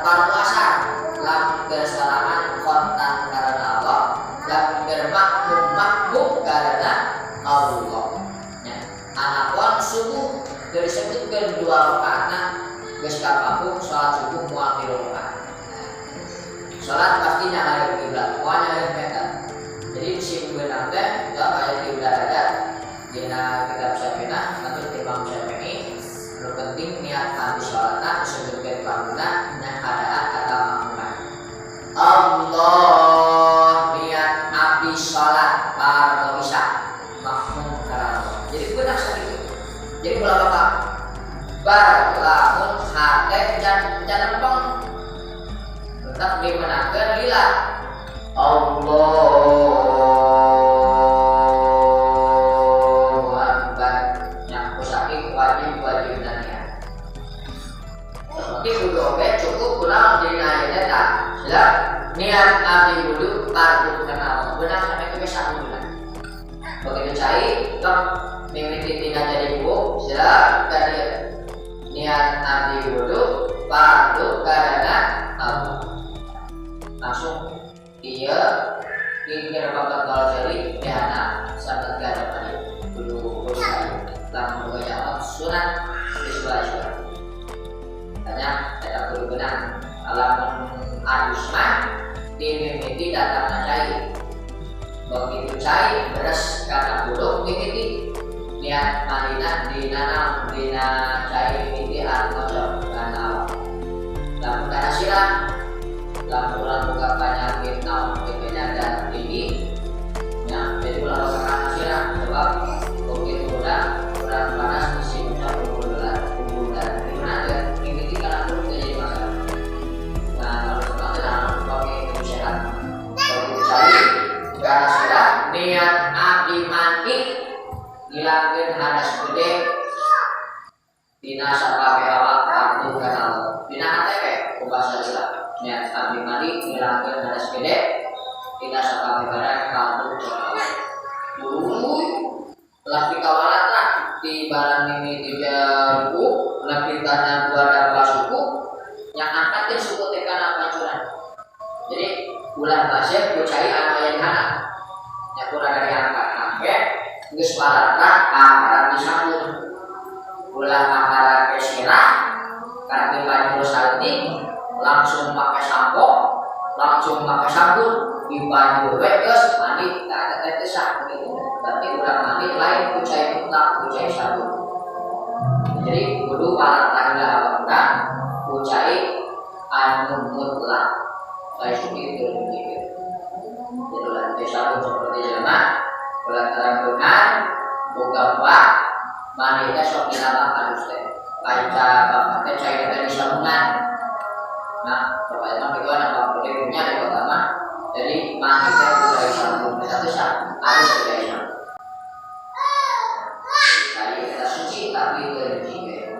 fardu asar lamun kesalangan kontan karena Allah lamun makmum karena Allah ya. Anapun subuh disebutkan 2 rakaat geus kapapung salat subuh moal 3 rakaat. Salat pasti nyalahin kiblat, moal nyalahin meta. Jadi disebutkeun teh da aya kiblat ada dina kitab Syafi'ina atau Imam Syafi'i. Yang penting niat habis salatna disebutkeun panguna nya adaan kata makmuman. Allah niat habis salat fardhu isya makmum karena Allah. Jadi benar sakitu. Jadi ulah bakal lamun hate jangan empong tetap dimenangkan lila Allahu Akbar yang kusaki wajib dan niat seperti kudu oke cukup pulang jadi nanya tak sila niat abdi wudu fardu kenal benar sampai kebiasaan bulan begitu cai dong mimiti tinggal jadi ibu sila tadi niat abdi wudu fardu karena Allah langsung dia pikir bapak kalau jadi dihana sangat gada tadi dulu berusaha langsung menjawab sunat disuai katanya ada perubahan alamun adusman dimimiti datang cai begitu cai beres kata buruk mimiti niat malina dinanam dina cai mimiti al-qadar karena Allah lamun karena silah lamun buka penyakit naon penyakit tinggi ya jadi ulah karena silah sebab begitu udah panas musim bulan gimana ya mimiti karena buruk jadi masalah nah kalau seperti pakai kebiasaan begitu cai karena silah niat abdi mandi hilangkan hadas gede dina sapabe awak fardu kana Allah dina KTP bahasa Jawa niat abdi mandi hilangkan hadas gede dina sapabe barang fardu kana Allah dulu laki kawalat lah di barang ini 3.000 laki kana 2 suku yang angkatin suku tekana pancuran jadi bulan basir kucai anu aya di hana nya kurang dari angkat angke geus parana akaran disambut ulah akaran kesira karena banyu salting langsung pakai sampo langsung pakai sabun di banyu geus mandi tak ada tetesah begitu tapi udah mandi lain kucai mutlak kucai sabun jadi kudu para tangga apa kucai anu mutlak lain begitu begitu jadi ulah sabun seperti jelema lantaran benar buka buah mani kita sok dilabak harus teh baca bapak teh cai dari sambungan nah bapak itu itu ada bapak punya di kota mah jadi mani kita dari sambung satu harus dari sambung kali kita suci tapi terjadi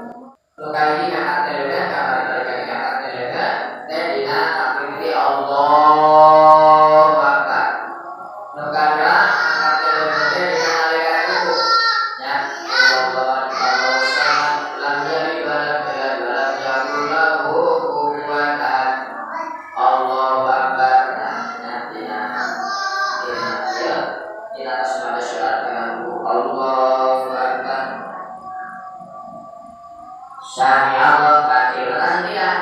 kalau kali ini angkat telegan kalau kali angkat telegan dan dina tapi di Allah Akbar negara Sami Allah katiran tidak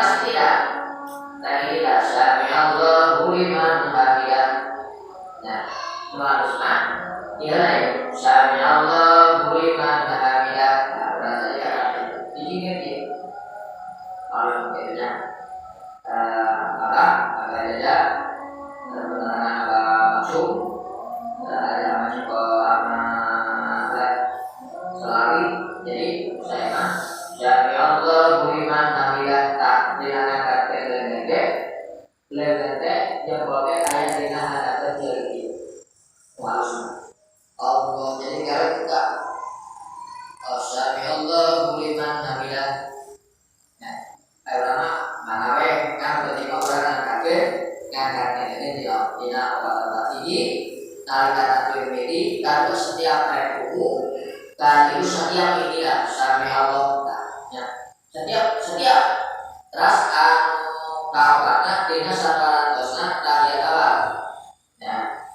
setiap tidak tadi tidak sami Allah liman hamidah nah harusnya ya sami Allah liman hamidah berarti ya diingat ya kalau begitu ada aja benar masuk ada masuk ke selari jadi saya Sami Allah liman hamidah tak dinamakan lelete jempolnya ayat dina ada terjadi maksud Allah jadi kalau kita Sami Allah liman hamidah nah ulama manawe kan ketika orang ngangkat ini dina obat-obat tinggi kata Tirmidzi kalau setiap reku dan itu setiap inilah Sami Allah setiap terus tina saparantosna tahiyat awal. Ya.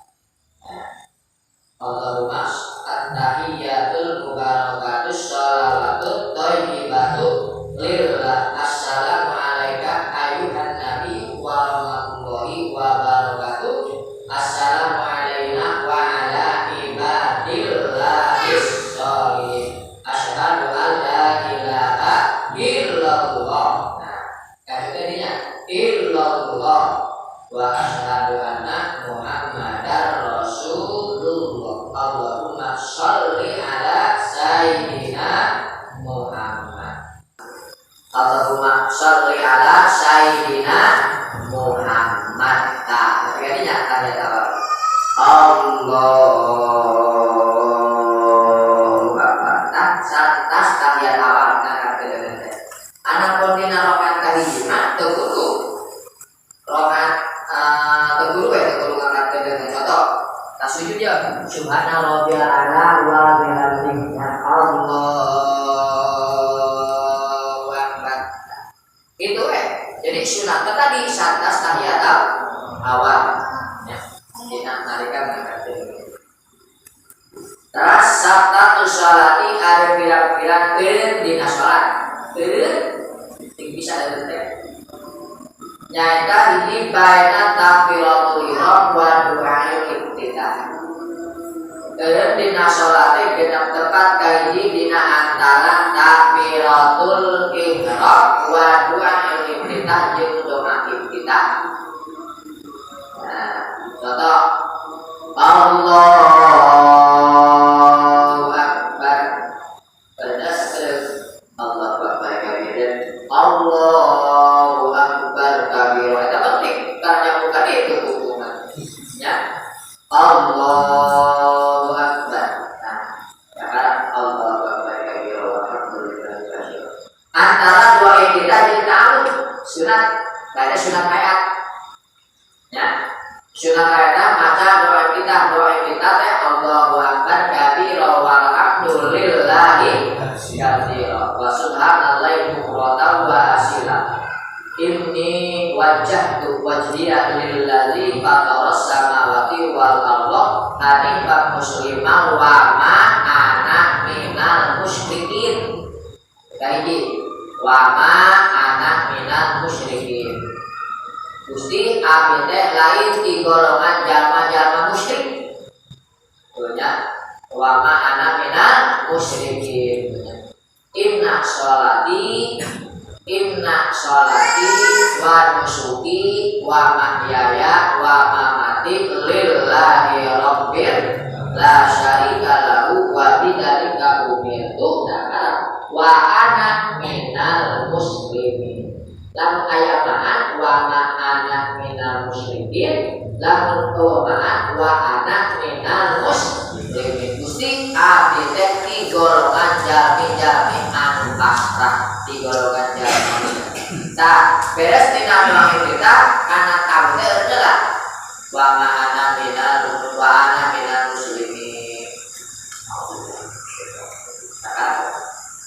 Allahumma at-tahiyyatul mubarakatus shalawatut thayyibatu lillah. Assalamu alayka ayyuhan nabi wa rahmatullahi wa barakatuh. Assalamu alayna wa ala ibadillahis sholihin. Asyhadu an la ilaha illallah. Nah, kalimatnya illallah wa asyhadu anna muhammadar rasulullah. Allahumma sholli ala sayyidina Muhammad. Allahumma sholli ala sayyidina Muhammad. Nah, kalimatnya tahiyat awal. Allahu akbar. Nah, tas tahiyat awal ngangkat kedengaran. Anak pun dina rakaat kahijina teu kudu rakaat teguru ngangkat kedengaran. Contoh tasujud ya subhana rabbiyal a'la wa bihamdihi. Allahu akbar. Itu jadi sunat tadi satas tahiyat awal ya. Dina nalika ngangkat kedengaran. Terus sabtu sholati ada pirang-pirang dina sholat. Bisa ada nyaita ini baina takbiratul ihram wa du'aul iftitah. Dina sholat genep tepat kahiji dina antara takbiratul ihram wa du'aul iftitah jeung doa iftitah. Nah, contoh Allahu akbar. Pedas Allahu akbar kabir. Allahu akbar kabir. Itu penting karena bukan itu hukumannya. Allahu akbar. Nah, ya kan Allahu akbar kabir walhamdulillahi katsira. Antara dua iktidal jeung ta'awud sunat, ada sunat ayat. Ya. Sunat ayat maca doa kita teh Allahu akbar kabir walhamdulillahi katsira wa subhanallahi bukratan wa asila. Inni wajjahtu wajhiya lillazi fataras samawati wal arda hanifan musliman wa ma ana minal musyrikin. Kaiji wa ma ana minal musyrikin. Gusti abdi teh lain di golongan jalma-jalma musyrik. Punya wa ma ana minal musyrikin. Inna sholati wa nusuki wa mahyaya wa mamati lillahi rabbil la syarika lahu wa bidzalika umirtu wa ana minal muslimin. Lamun aya ma'an wa ana minal musyrikin, lamun ma'an wa ana minal muslimin. Gusti abdi teh di golongan jalmi-jalmi anu pasrah, di golongan jalmi. Tah beres dina doa kita kana tahu teh adalah wa ana minal muslimin.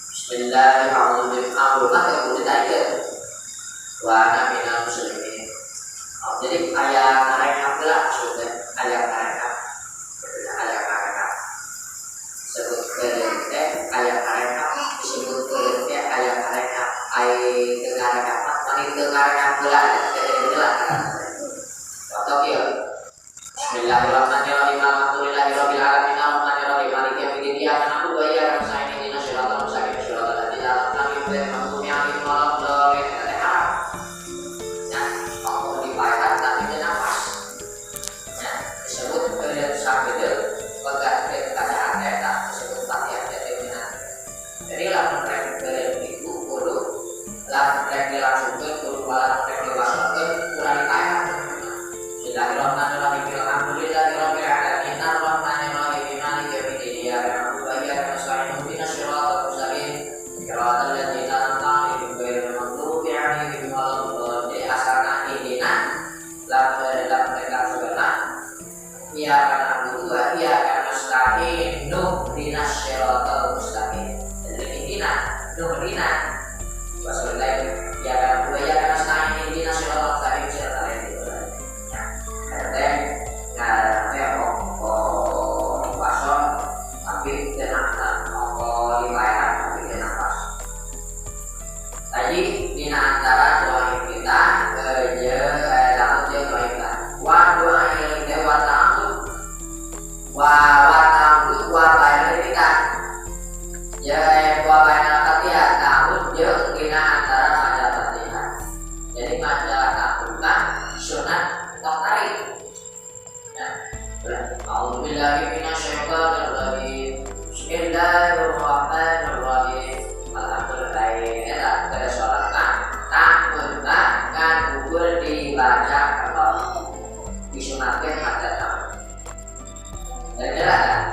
Bismillahirrahmanirrahim. Wa ana minal muslimin. Jadi ayat mereka pula maksudnya ayat mereka sebut ayat mereka disebut ayat mereka ayat negara apa wanita negara pula adalah contoh ya Bismillahirrahmanirrahim alhamdulillahirabbil alamin arrahmanirrahim maliki yaumiddin iyyaka na'budu wa iyyaka nasta'in ihdinas siratal mustaqim siratal ladzina an'amta 'alaihim ghairil maghdubi 'alaihim waladdallin. Jadi lamun rek ibu kudu lamun rek dilangsungkeun kudu walat rek diwasakeun kurang ditayang. Bismillahirrahmanirrahim alhamdulillahirabbil dibaca kembali disunatkan maca tamu. Dan jelas kan?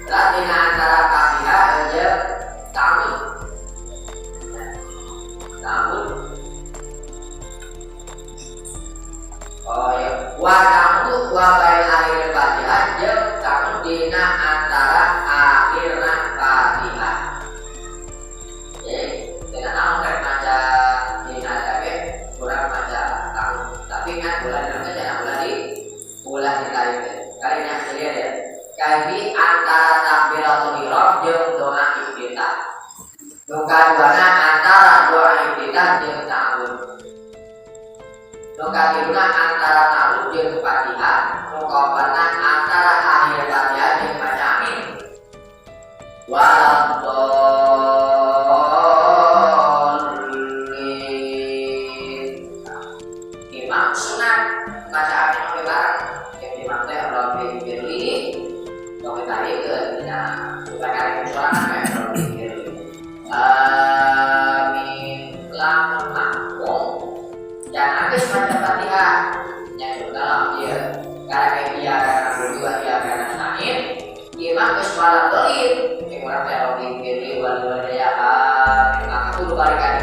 Berarti antara Fatihah aja tamu. Tamu. Oh ya, wa tamu wa bail akhir Fatihah jeung tamu dina antara akhirna Fatihah. Jadi dengan tamu kan maca dina tapi kurang maca tamu. Tapi kan bulan namanya jangan bulan di kali kalinya lihat ya. Kali antara takbiratul ihram jeung doa iftitah. Bukan dua antara doa iftitah jeung ta'awud. Nukaduna antara ta'awud jeung Fatihah. Nukobana antara akhir Fatihah jeung maca amin. Imam sunat maca amin oleh barang. Yang imam teh Allah pikir ini. Kalau kita lihat tidak bukan kali kecurangan kayak kalau pikir. Amin lamun makmum jangan habis baca Fatihah yang dalam dia karena dia karena berdua dia karena sain imam kesuara telit yang orang teror pikir wali-wali ya amin maka kudu balikan